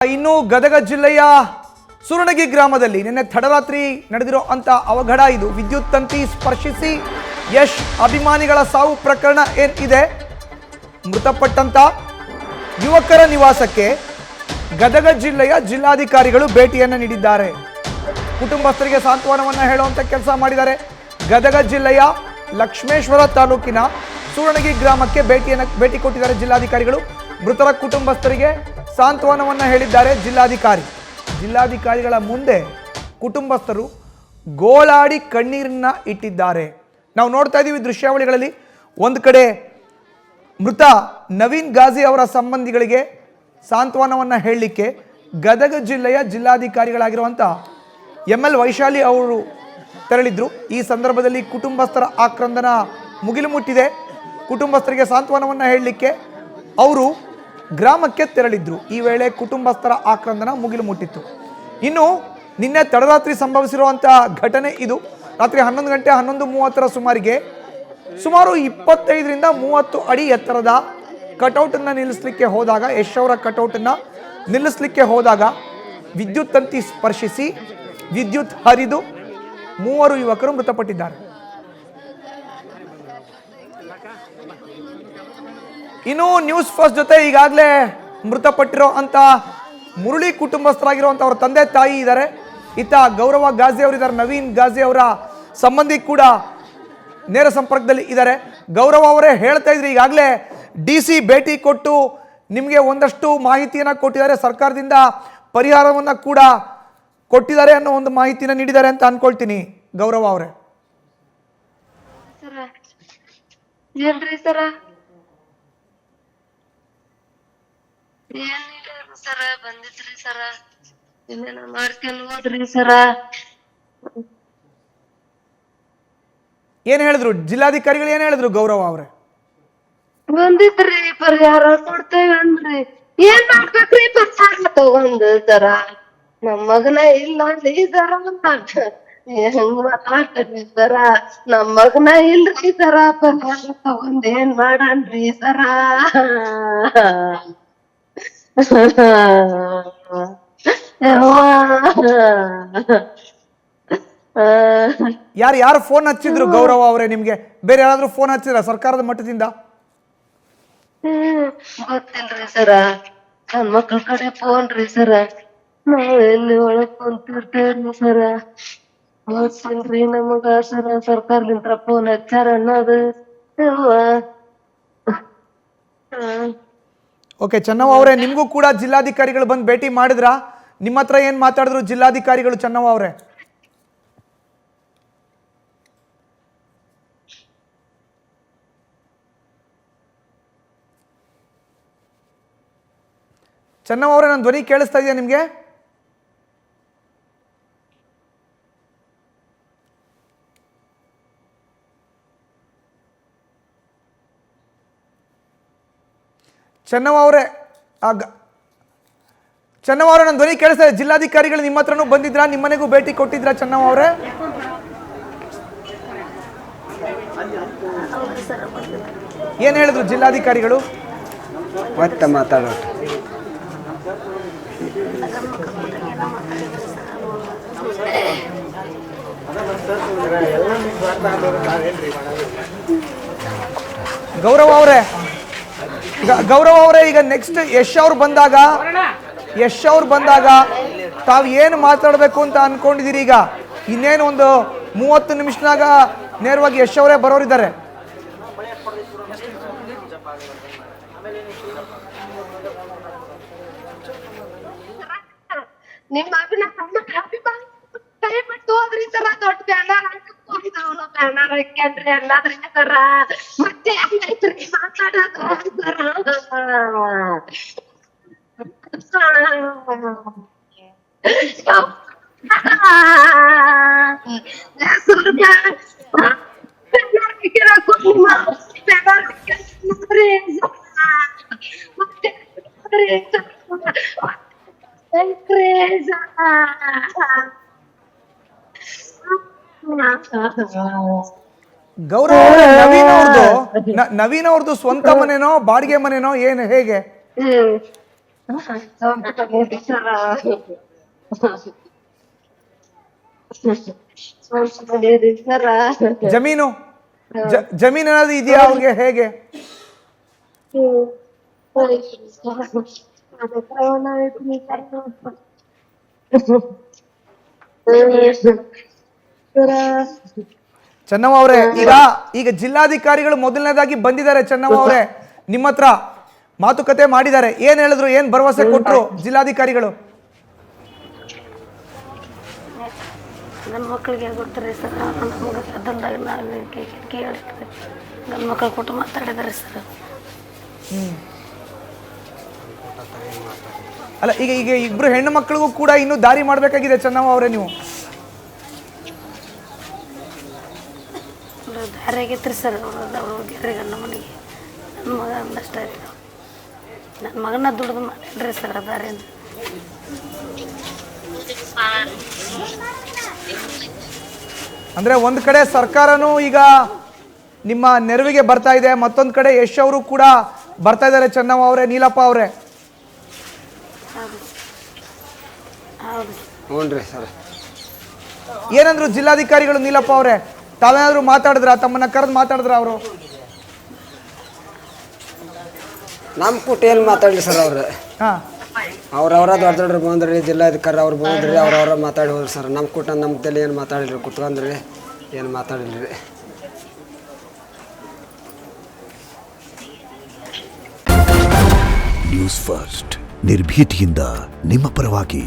ಇನ್ನು ಗದಗ ಜಿಲ್ಲೆಯ ಸುರಣಗಿ ಗ್ರಾಮದಲ್ಲಿ ನಿನ್ನೆ ತಡರಾತ್ರಿ ನಡೆದಿರೋ ಅಂತ ಅವಘಡ ಇದು. ವಿದ್ಯುತ್ ತಂತಿ ಸ್ಪರ್ಶಿಸಿ ಯಶ್ ಅಭಿಮಾನಿಗಳ ಸಾವು ಪ್ರಕರಣ ಏನಿದೆ, ಮೃತಪಟ್ಟಂತ ಯುವಕರ ನಿವಾಸಕ್ಕೆ ಗದಗ ಜಿಲ್ಲೆಯ ಜಿಲ್ಲಾಧಿಕಾರಿಗಳು ಭೇಟಿಯನ್ನು ನೀಡಿದ್ದಾರೆ. ಕುಟುಂಬಸ್ಥರಿಗೆ ಸಾಂತ್ವನವನ್ನು ಹೇಳುವಂತ ಕೆಲಸ ಮಾಡಿದ್ದಾರೆ. ಗದಗ ಜಿಲ್ಲೆಯ ಲಕ್ಷ್ಮೇಶ್ವರ ತಾಲೂಕಿನ ಸುರಣಗಿ ಗ್ರಾಮಕ್ಕೆ ಭೇಟಿ ಕೊಟ್ಟಿದ್ದಾರೆ ಜಿಲ್ಲಾಧಿಕಾರಿಗಳು. ಮೃತರ ಕುಟುಂಬಸ್ಥರಿಗೆ ಸಾಂತ್ವನವನ್ನು ಹೇಳಿದ್ದಾರೆ ಜಿಲ್ಲಾಧಿಕಾರಿಗಳ ಮುಂದೆ ಕುಟುಂಬಸ್ಥರು ಗೋಳಾಡಿ ಕಣ್ಣೀರನ್ನ ಇಟ್ಟಿದ್ದಾರೆ. ನಾವು ನೋಡ್ತಾ ಇದ್ದೀವಿ ದೃಶ್ಯಾವಳಿಗಳಲ್ಲಿ. ಒಂದು ಕಡೆ ಮೃತ ನವೀನ್ ಗಾಜಿ ಅವರ ಸಂಬಂಧಿಗಳಿಗೆ ಸಾಂತ್ವನವನ್ನು ಹೇಳಲಿಕ್ಕೆ ಗದಗ ಜಿಲ್ಲೆಯ ಜಿಲ್ಲಾಧಿಕಾರಿಗಳಾಗಿರುವಂಥ ML ವೈಶಾಲಿ ಅವರು ತೆರಳಿದ್ರು. ಈ ಸಂದರ್ಭದಲ್ಲಿ ಕುಟುಂಬಸ್ಥರ ಆಕ್ರಂದನ ಮುಗಿಲು ಮುಟ್ಟಿದೆ. ಕುಟುಂಬಸ್ಥರಿಗೆ ಸಾಂತ್ವನವನ್ನು ಹೇಳಲಿಕ್ಕೆ ಅವರು ಗ್ರಾಮಕ್ಕೆ ತೆರಳಿದ್ರು. ಈ ವೇಳೆ ಕುಟುಂಬಸ್ಥರ ಆಕ್ರಂದನ ಮುಗಿಲು ಮುಟ್ಟಿತ್ತು. ಇನ್ನು ನಿನ್ನೆ ತಡರಾತ್ರಿ ಸಂಭವಿಸಿರುವಂಥ ಘಟನೆ ಇದು. ರಾತ್ರಿ 11 ಗಂಟೆ 11:30 ಸುಮಾರಿಗೆ ಸುಮಾರು 25ರಿಂದ 30 ಅಡಿ ಎತ್ತರದ ಕಟೌಟನ್ನು ನಿಲ್ಲಿಸಲಿಕ್ಕೆ ಹೋದಾಗ, ಯಶ್ ಅವರ ಕಟೌಟನ್ನು ನಿಲ್ಲಿಸಲಿಕ್ಕೆ ಹೋದಾಗ ವಿದ್ಯುತ್ ತಂತಿ ಸ್ಪರ್ಶಿಸಿ ವಿದ್ಯುತ್ ಹರಿದು 3 ಯುವಕರು ಮೃತಪಟ್ಟಿದ್ದಾರೆ. ಇನ್ನು ನ್ಯೂಸ್ ಫಸ್ಟ್ ಜೊತೆ ಈಗಾಗಲೇ ಮೃತಪಟ್ಟಿರೋ ಅಂತ ಮುರಳಿ ಕುಟುಂಬಸ್ಥರಾಗಿರುವಂಥ ಅವರ ತಂದೆ ತಾಯಿ ಇದ್ದಾರೆ. ಇತ್ತ ಗೌರವ ಗಾಜಿ ಅವರಿದ್ದಾರೆ, ನವೀನ್ ಗಾಜಿ ಅವರ ಸಂಬಂಧಿ ಕೂಡ ನೇರ ಸಂಪರ್ಕದಲ್ಲಿ ಇದ್ದಾರೆ. ಗೌರವ ಅವರೇ ಹೇಳ್ತಾ ಇದ್ರಿ, ಈಗಾಗಲೇ DC ಭೇಟಿ ಕೊಟ್ಟು ನಿಮಗೆ ಒಂದಷ್ಟು ಮಾಹಿತಿಯನ್ನು ಕೊಟ್ಟಿದ್ದಾರೆ, ಸರ್ಕಾರದಿಂದ ಪರಿಹಾರವನ್ನು ಕೂಡ ಕೊಟ್ಟಿದ್ದಾರೆ ಅನ್ನೋ ಒಂದು ಮಾಹಿತಿನ ನೀಡಿದ್ದಾರೆ ಅಂತ ಅನ್ಕೊಳ್ತೀನಿ. ಗೌರವ ಅವರೇ ಏನಿಲ್ಲ ಸರ, ಬಂದಿದ್ರಿ ಸರ, ಇನ್ನೇನ ಮಾಡ್ಕೊಂಡು ಹೋದ್ರಿ ಸರ. ಏನ್ ಹೇಳಿದ್ರು ಜಿಲ್ಲಾಧಿಕಾರಿಗಳು, ಏನ್ ಹೇಳಿದ್ರು ಗೌರವ ಅವರೇ? ಬಂದಿದ್ರಿ, ಪರಿಹಾರ ಕೊಡ್ತೇವೆ ಅಂದ್ರಿ. ಏನ್ ಮಾಡ್ಬೇಕ್ರಿ ಪರಿಹಾರ ತಗೊಂಡ್ ಸರ? ನಮ್ ಮಗನ ಇಲ್ಲ ಅಂದ್ರಿ ಸರ. ಹೆಂಗ್ ಮಾತಾಡ್ತೀರಿ ಸರ? ನಮ್ ಮಗನ ಇಲ್ರಿ ಸರ. ಪರಿಹಾರ ತಗೊಂಡ್ ಏನ್ ಮಾಡನ್ರಿ ಸರ? ಯಾರು ಫೋನ್ ಹಚ್ಚಿದ್ರು ಗೌರವ ಅವರೇ ನಿಮ್ಗೆ? ಬೇರೆ ಯಾರಾದ್ರೂ ಫೋನ್ ಹಚ್ಚಿದ್ರ ಸರ್ಕಾರದ ಮಟ್ಟದಿಂದ? ಗೊತ್ತಿಲ್ರಿ ಸರ, ನನ್ ಮಕ್ಳ ಕಡೆ ಫೋನ್ ರೀ ಸರ. ನಾವ್ ಎಲ್ಲಿ ಒಳಗ್ ಕುಂತಿರ್ತೇವ್ರಿ ಸರ, ಗೊತ್ತಿಲ್ರಿ ನಮಗ ಸರ. ಸರ್ಕಾರದಿಂದ ಫೋನ್ ಹಚ್ಚಾರ ಅನ್ನೋದು. ಓಕೆ ಚೆನ್ನವ್ವ ಅವರೇ, ನಿಮ್ಗೂ ಕೂಡ ಜಿಲ್ಲಾಧಿಕಾರಿಗಳು ಬಂದು ಭೇಟಿ ಮಾಡಿದ್ರ? ನಿಮ್ಮ ಹತ್ರ ಏನ್ ಮಾತಾಡಿದ್ರು ಜಿಲ್ಲಾಧಿಕಾರಿಗಳು ಚೆನ್ನವ್ವ ಅವರೇ? ಚೆನ್ನವ್ವ ಅವರೇ, ನನ್ನ ಧ್ವನಿ ಕೇಳಿಸ್ತಾ ಇದೆಯಾ ನಿಮ್ಗೆ? ಚೆನ್ನವ್ವ ಅವರೇ, ಚೆನ್ನವ್ವ ಅವರೇ, ನನ್ನ ಧ್ವನಿ ಕೇಳಿಸ್ತಾ ಇದೆ. ಜಿಲ್ಲಾಧಿಕಾರಿಗಳು ನಿಮ್ಮ ಹತ್ರನೂ ಬಂದಿದ್ರಾ? ನಿಮ್ಮನೆಗೂ ಭೇಟಿ ಕೊಟ್ಟಿದ್ರಾ ಚೆನ್ನವ್ವ ಅವರೇ? ಏನ್ ಹೇಳಿದ್ರು ಜಿಲ್ಲಾಧಿಕಾರಿಗಳು? ಮತ್ತೆ ಮಾತಾಡೋದು ಗೌರವ ಅವರೇ, ಈಗ ನೆಕ್ಸ್ಟ್ ಯಶ್ ಅವ್ರು ಬಂದಾಗ ತಾವು ಏನು ಮಾತಾಡಬೇಕು ಅಂತ ಅನ್ಕೊಂಡಿದ್ದೀರಿ? ಈಗ ಇನ್ನೇನು ಒಂದು 30 ನಿಮಿಷನಾಗ ನೇರವಾಗಿ ಯಶ್ ಅವರೇ ಬರೋರಿದ್ದಾರೆ. ನಿಮ್ಮ ಕೈ ಬಿಟ್ಟು ಹೋದ್ರಿ ಸರ. ದೊಡ್ಡ ಬ್ಯಾನರ್ ಹಾಕಿದ್ರು, ಬ್ಯಾನರ್ ಹಾಕ್ಯಾನ್ರಿ ಎಲ್ಲಾದ್ರಿ ಸರ. ಮತ್ತೆ ಹೆಂಗೈತ್ರಿ ಮಾತಾಡೋದು ಗೌರವ, ನವೀನ್ ಅವ್ರದ್ದು ಸ್ವಂತ ಮನೆನೋ ಬಾಡಿಗೆ ಮನೆನೋ ಏನು, ಹೇಗೆ? ಜಮೀನು ಜಮೀನು ಏನಾದ್ರು ಇದೆಯಾ ಅವ್ರಿಗೆ? ಹೇಗೆ? ಚೆನ್ನಮ್ಮ ಅವರೇ, ಈಗ ಜಿಲ್ಲಾಧಿಕಾರಿಗಳು ಮೊದಲನೇದಾಗಿ ಬಂದಿದ್ದಾರೆ. ಚೆನ್ನಮ್ಮ ಅವರೇ, ನಿಮ್ಮ ಹತ್ರ ಮಾತುಕತೆ ಮಾಡಿದ್ದಾರೆ. ಏನ್ ಹೇಳಿದ್ರು? ಏನ್ ಭರವಸೆ ಕೊಟ್ರು ಜಿಲ್ಲಾಧಿಕಾರಿಗಳು? ಗಂಡು ಮಕ್ಕಳಿಗೆ ಗೊತ್ತಾರೆ ಸರ್, ನಮ್ಗೆ ಗದ್ದಲ್ದಾಗ ನಾನು ಕೇಳಿರ್ತಾರೆ. ಗಂಡು ಮಕ್ಕಳು ಕೊಟ್ಟು ಮಾತಾಡಿದ್ದಾರೆ ಸರ್. ಅಲ್ಲ, ಈಗ ಇಬ್ರು ಹೆಣ್ಣು ಮಕ್ಕಳಿಗೂ ಕೂಡ ಇನ್ನೂ ದಾರಿ ಮಾಡಬೇಕಾಗಿದೆ ಚೆನ್ನಮ್ಮ ಅವರೇ ನೀವು. ದಾರಿ ಆಗೈತ್ರಿ ಸರ್. ಅವ್ರು ಹೋಗ್ಯಾರ್ರಿ ಗಂಡ ಮನೆಗೆ. ನನ್ನ ಮಗ ನಷ್ಟ ಆಯ್ತು. ನನ್ನ ಮಗನ ದುಡ್ದು ಮಾಡಿಲ್ರಿ ಸರ್ ದಾರಿಯಿಂದ. ಅಂದ್ರೆ ಒಂದ್ ಕಡೆ ಸರ್ಕಾರನೂ ಈಗ ನಿಮ್ಮ ನೆರವಿಗೆ ಬರ್ತಾ ಇದೆ, ಮತ್ತೊಂದು ಕಡೆ ಯಶ್ ಅವರು ಕೂಡ ಬರ್ತಾ ಇದ್ದಾರೆ. ಚೆನ್ನಮ್ಮ ಅವರೇ, ನೀಲಪ್ಪ ಅವರೇ, ಹ್ಞೂ ರೀ ಸರ್. ಏನಂದ್ರು ಜಿಲ್ಲಾಧಿಕಾರಿಗಳು? ನೀಲಪ್ಪ ಅವರೇ, ತಾವೇನಾದ್ರು ಮಾತಾಡಿದ್ರ? ತಮ್ಮನ್ನ ಕರೆದು ಮಾತಾಡಿದ್ರ ಅವರು? ನಮ್ಮ ಕೂಟ ಏನು ಮಾತಾಡಲಿ ಸರ್ ಅವ್ರು. ಹಾ, ಅವ್ರವ್ರ ದೊಡ್ಡ ದೊಡ್ಡರು ಬಂದ್ರಿ, ಜಿಲ್ಲಾಧಿಕಾರಿ ಅವ್ರು ಬಂದ್ರಿ, ಅವ್ರವ್ರ ಮಾತಾಡಿ ಹೋದ್ರಿ ಸರ್. ನಮ್ಮ ಕೂಟ ನಮ್ಮ ತಲೆ ಏನು ಮಾತಾಡಿಲ್ರಿ, ಕುತ್ಕೊಂಡ್ರಿ ಏನು ಮಾತಾಡಿಲ್ರಿ. ನ್ಯೂಸ್ ಫಸ್ಟ್, ನಿರ್ಭೀತಿಯಿಂದ ನಿಮ್ಮ ಪರವಾಗಿ.